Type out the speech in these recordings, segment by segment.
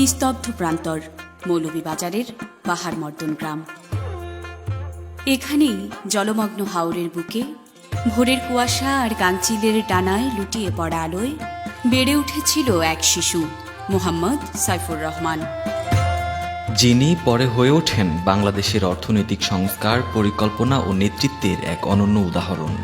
নিস্তব্ধ প্রান্তর মৌলভীবাজারের পাহাড় মর্দন গ্রাম। এখানেই জলমগ্ন হাওরের বুকে ভোরের কুয়াশা আর গাংচিলের ডানায় লুটিয়ে পড়া আলোয় বেড়ে উঠেছিল এক শিশু, মোহাম্মদ সাইফুর রহমান, যিনি পরে হয়ে ওঠেন বাংলাদেশের অর্থনৈতিক সংস্কার, পরিকল্পনা ও নেতৃত্বের এক অনন্য উদাহরণ।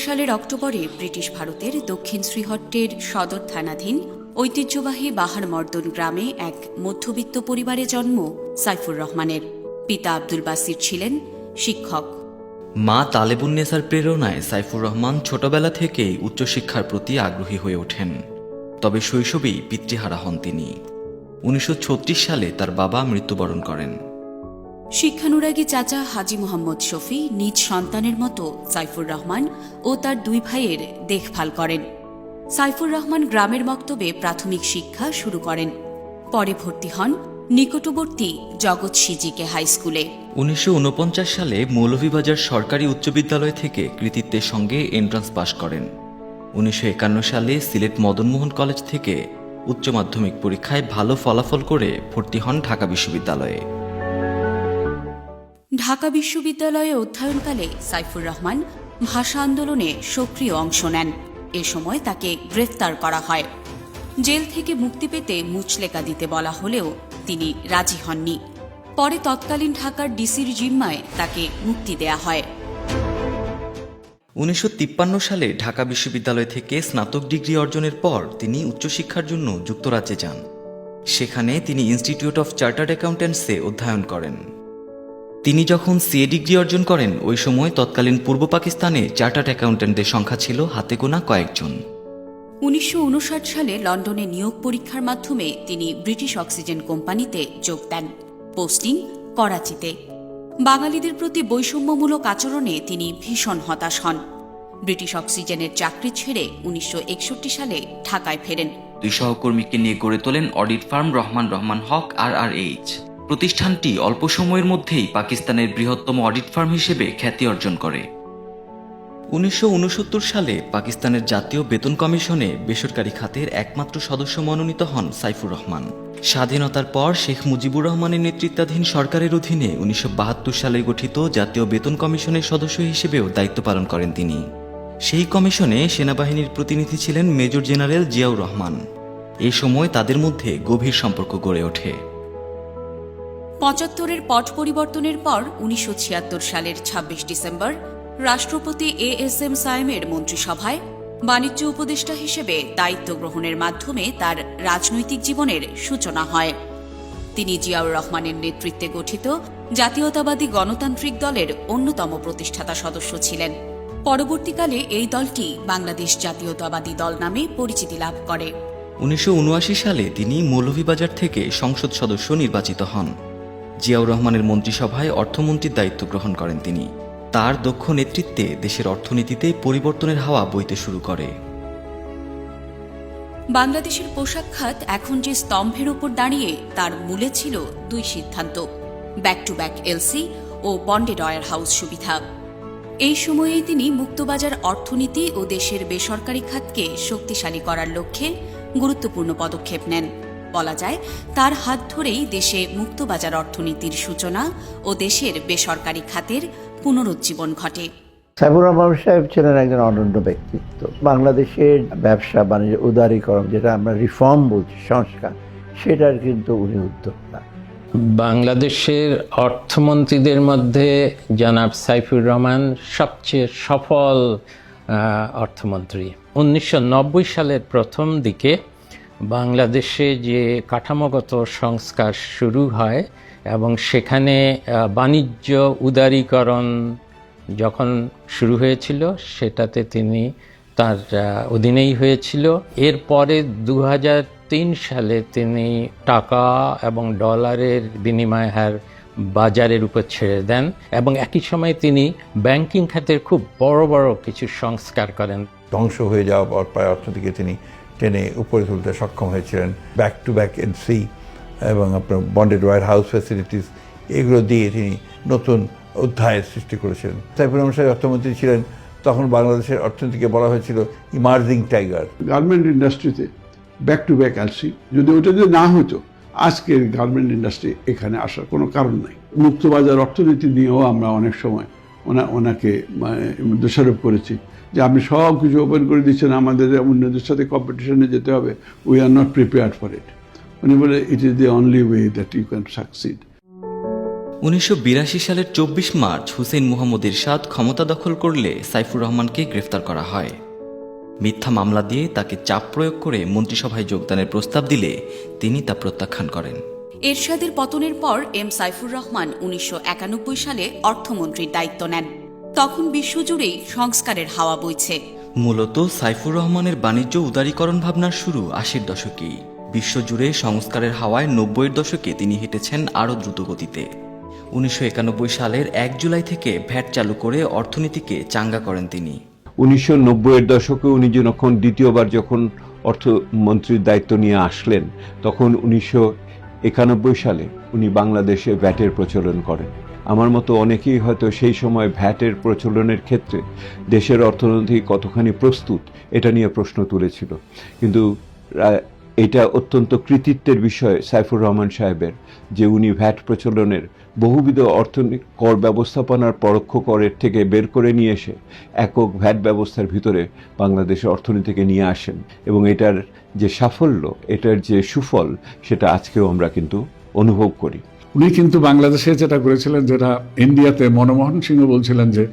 সালের অক্টোবরে ব্রিটিশ ভারতের দক্ষিণ শ্রীহট্টের সদর থানাধীন ঐতিহ্যবাহী বাহার মর্দন গ্রামে এক মধ্যবিত্ত পরিবারে জন্ম সাইফুর রহমানের। পিতা আব্দুল বাসির ছিলেন শিক্ষক। মা তালেবুন্নেসার প্রেরণায় সাইফুর রহমান ছোটবেলা থেকেই উচ্চশিক্ষার প্রতি আগ্রহী হয়ে ওঠেন। তবে শৈশবেই পিতৃহারা হন তিনি। 1936 সালে তার বাবা মৃত্যুবরণ করেন। শিক্ষানুরাগী চাচা হাজী মোহাম্মদ শফি নিজ সন্তানের মতো সাইফুর রহমান ও তার দুই ভাইয়ের দেখভাল করেন। সাইফুর রহমান গ্রামের মক্তবে প্রাথমিক শিক্ষা শুরু করেন। পরে ভর্তি হন নিকটবর্তী জগৎ সিজিকে হাই স্কুলে। 1949 সালে মৌলভীবাজার সরকারি উচ্চ বিদ্যালয় থেকে কৃতিত্বের সঙ্গে এন্ট্রান্স পাশ করেন। 1951 সালে সিলেট মদনমোহন কলেজ থেকে উচ্চ মাধ্যমিক পরীক্ষায় ভালো ফলাফল করে ভর্তি হন ঢাকা বিশ্ববিদ্যালয়ে। ঢাকা বিশ্ববিদ্যালয়ে অধ্যয়নকালে সাইফুর রহমান ভাষা আন্দোলনে সক্রিয় অংশ নেন। এ সময় তাকে গ্রেফতার করা হয়। জেল থেকে মুক্তি পেতে মুচলেকা দিতে বলা হলেও তিনি রাজি হননি। পরে তৎকালীন ঢাকার ডিসির জিম্মায় তাকে মুক্তি দেয়া হয়। 1953 সালে ঢাকা বিশ্ববিদ্যালয় থেকে স্নাতক ডিগ্রি অর্জনের পর তিনি উচ্চশিক্ষার জন্য যুক্তরাজ্যে যান। সেখানে তিনি ইনস্টিটিউট অফ চার্টার্ড অ্যাকাউন্ট্যান্টসে অধ্যয়ন করেন। তিনি যখন সিএ ডিগ্রি অর্জন করেন, ওই সময় তৎকালীন পূর্ব পাকিস্তানে চার্টার্ড অ্যাকাউন্ট্যান্টদের সংখ্যা ছিল হাতে গোনা কয়েকজন। 1959 সালে লন্ডনে নিয়োগ পরীক্ষার মাধ্যমে তিনি ব্রিটিশ অক্সিজেন কোম্পানিতে যোগ দেন। পোস্টিং করাচিতে। বাঙালিদের প্রতি বৈষম্যমূলক আচরণে তিনি ভীষণ হতাশ হন। ব্রিটিশ অক্সিজেনের চাকরি ছেড়ে 1961 সালে ঢাকায় ফেরেন। দুই সহকর্মীকে নিয়ে গড়ে তোলেন অডিট ফার্ম রহমান হক RRH। প্রতিষ্ঠানটি অল্প সময়ের মধ্যেই পাকিস্তানের বৃহত্তম অডিট ফার্ম হিসেবে খ্যাতি অর্জন করে। 1969 সালে পাকিস্তানের জাতীয় বেতন কমিশনে বেসরকারি খাতের একমাত্র সদস্য মনোনীত হন সাইফুর রহমান। স্বাধীনতার পর শেখ মুজিবুর রহমানের নেতৃত্বাধীন সরকারের অধীনে 1972 সালে গঠিত জাতীয় বেতন কমিশনের সদস্য হিসেবেও দায়িত্ব পালন করেন তিনি। সেই কমিশনে সেনাবাহিনীর প্রতিনিধি ছিলেন মেজর জেনারেল জিয়াউর রহমান। এই সময় তাদের মধ্যে গভীর সম্পর্ক গড়ে ওঠে। 75-এর পট পরিবর্তনের পর 1976 সালের 26 ডিসেম্বর রাষ্ট্রপতি ASM সায়েমের মন্ত্রিসভায় বাণিজ্য উপদেষ্টা হিসেবে দায়িত্ব গ্রহণের মাধ্যমে তার রাজনৈতিক জীবনের সূচনা হয়। তিনি জিয়াউর রহমানের নেতৃত্বে গঠিত জাতীয়তাবাদী গণতান্ত্রিক দলের অন্যতম প্রতিষ্ঠাতা সদস্য ছিলেন। পরবর্তীকালে এই দলটি বাংলাদেশ জাতীয়তাবাদী দল নামে পরিচিতি লাভ করে। 1979 সালে তিনি মৌলভীবাজার থেকে সংসদ সদস্য নির্বাচিত হন। জিয়াউর রহমানের মন্ত্রিসভায় অর্থমন্ত্রীর দায়িত্ব গ্রহণ করেন তিনি। তার দক্ষ নেতৃত্বে দেশের অর্থনীতিতে পরিবর্তনের হাওয়া বইতে শুরু করে। বাংলাদেশের পোশাক খাত এখন যে স্তম্ভের উপর দাঁড়িয়ে, তার মূলে ছিল দুই সিদ্ধান্ত: ব্যাক টু ব্যাক এলসি ও বন্ডেড ওয়্যার হাউস সুবিধা। এই সময়েই তিনি মুক্তবাজার অর্থনীতি ও দেশের বেসরকারি খাতকে শক্তিশালী করার লক্ষ্যে গুরুত্বপূর্ণ পদক্ষেপ নেন। বলা যায়, তার হাত ধরেই দেশে মুক্তবাজার অর্থনীতির সূচনা ও দেশের বেসরকারি খাতের পুনরুজ্জীবন ঘটে। সাইফুর রহমান সাহেব ছিলেন একজন অনন্য ব্যক্তিত্ব। বাংলাদেশের ব্যবসা বাণিজ্য উদারীকরণ, যেটা আমরা রিফর্ম বলছি, সংস্কার, সেটার কিন্তু উনি উদ্যোক্তা। বাংলাদেশের অর্থমন্ত্রীদের মধ্যে জনাব সাইফুর রহমান সবচেয়ে সফল অর্থমন্ত্রী। 1990 সালের প্রথম দিকে বাংলাদেশে যে কাঠামোগত সংস্কার শুরু হয় এবং সেখানে বাণিজ্য উদারীকরণ যখন শুরু হয়েছিল, সেটাতে তিনি তার অধীনেই হয়েছিল। এরপরে 2003 সালে তিনি টাকা এবং ডলারের বিনিময় হার বাজারের উপর ছেড়ে দেন এবং একই সময় তিনি ব্যাংকিং খাতের খুব বড় বড় কিছু সংস্কার করেন। ধ্বংস হয়ে যাওয়া প্রায় অর্থনীতিকে তিনি টেনে উপরে তুলতে সক্ষম হয়েছিলেন। ব্যাক টু ব্যাক এলসি এবং আপনার বন্ডেড ওয়্যার হাউস ফ্যাসিলিটিস, এগুলো দিয়ে তিনি নতুন অধ্যায়ের সৃষ্টি করেছিলেন। সাইফুর রহমান সাহেব অর্থমন্ত্রী ছিলেন তখন বাংলাদেশের অর্থনীতিকে বলা হয়েছিল ইমার্জিং টাইগার। গার্মেন্ট ইন্ডাস্ট্রিতে ব্যাক টু ব্যাক এলসি যদি ওটা যদি না হতো আজকের গার্মেন্ট ইন্ডাস্ট্রি এখানে আসার কোনো কারণ নাই। মুক্তবাজার অর্থনীতি নিয়েও আমরা অনেক সময় ওনাকে দোষারোপ করেছি যে আপনি সব কিছু ওপেন করে দিচ্ছেন, আমাদের অন্যদের সাথে কম্পিটিশনে যেতে হবে, we are not prepared for it. উনি বলে it is the only way that you can succeed. 1982 সালের 24 মার্চ হুসেইন মুহাম্মদ এরশাদ ক্ষমতা দখল করলে সাইফুর রহমানকে গ্রেফতার করা হয়। মিথ্যা মামলা দিয়ে তাকে চাপ প্রয়োগ করে মন্ত্রিসভায় যোগদানের প্রস্তাব দিলে তিনি তা প্রত্যাখ্যান করেন। এরশাদের পতনের পর এম সাইফুর রহমান 1991 সালে অর্থমন্ত্রীর দায়িত্ব নেন। তখন বিশ্বজুড়েই সংস্কারের হাওয়া বইছে। মূলত সাইফুর রহমানের বাণিজ্য উদারীকরণ ভাবনার শুরু 80-র দশকেই। বিশ্বজুড়ে সংস্কারের হাওয়ায় 90-এর দশকে তিনি হেঁটেছেন আরও দ্রুত গতিতে। 1991 সালের 1 জুলাই থেকে ভ্যাট চালু করে অর্থনীতিকে চাঙ্গা করেন তিনি। 1990-এর দশকে উনি যখন দ্বিতীয়বার যখন অর্থমন্ত্রীর দায়িত্ব নিয়ে আসলেন, তখন 1991 সালে উনি বাংলাদেশে ভ্যাটের প্রচলন করেন। আমার মতো অনেকেই হয়তো সেই সময় ভ্যাটের প্রচলনের ক্ষেত্রে দেশের অর্থনীতি কতখানি প্রস্তুত এটা নিয়ে প্রশ্ন তুলেছিল, কিন্তু এটা অত্যন্ত কৃতিত্বের বিষয় সাইফুর রহমান সাহেবের যে উনি ভ্যাট প্রচলনের বহুবিধ অর্থনৈতিক কর ব্যবস্থাপনার পরোক্ষ করের থেকে বের করে নিয়ে এসে একক ভ্যাট ব্যবস্থার ভিতরে বাংলাদেশের অর্থনীতিকে নিয়ে আসেন, এবং এটার যে সাফল্য, এটার যে সুফল, সেটা আজকেও আমরা কিন্তু অনুভব করি। উনি কিন্তু বাংলাদেশে যেটা করেছিলেন, যেটা ইন্ডিয়াতে মনমোহন সিংহ বলছিলেন যে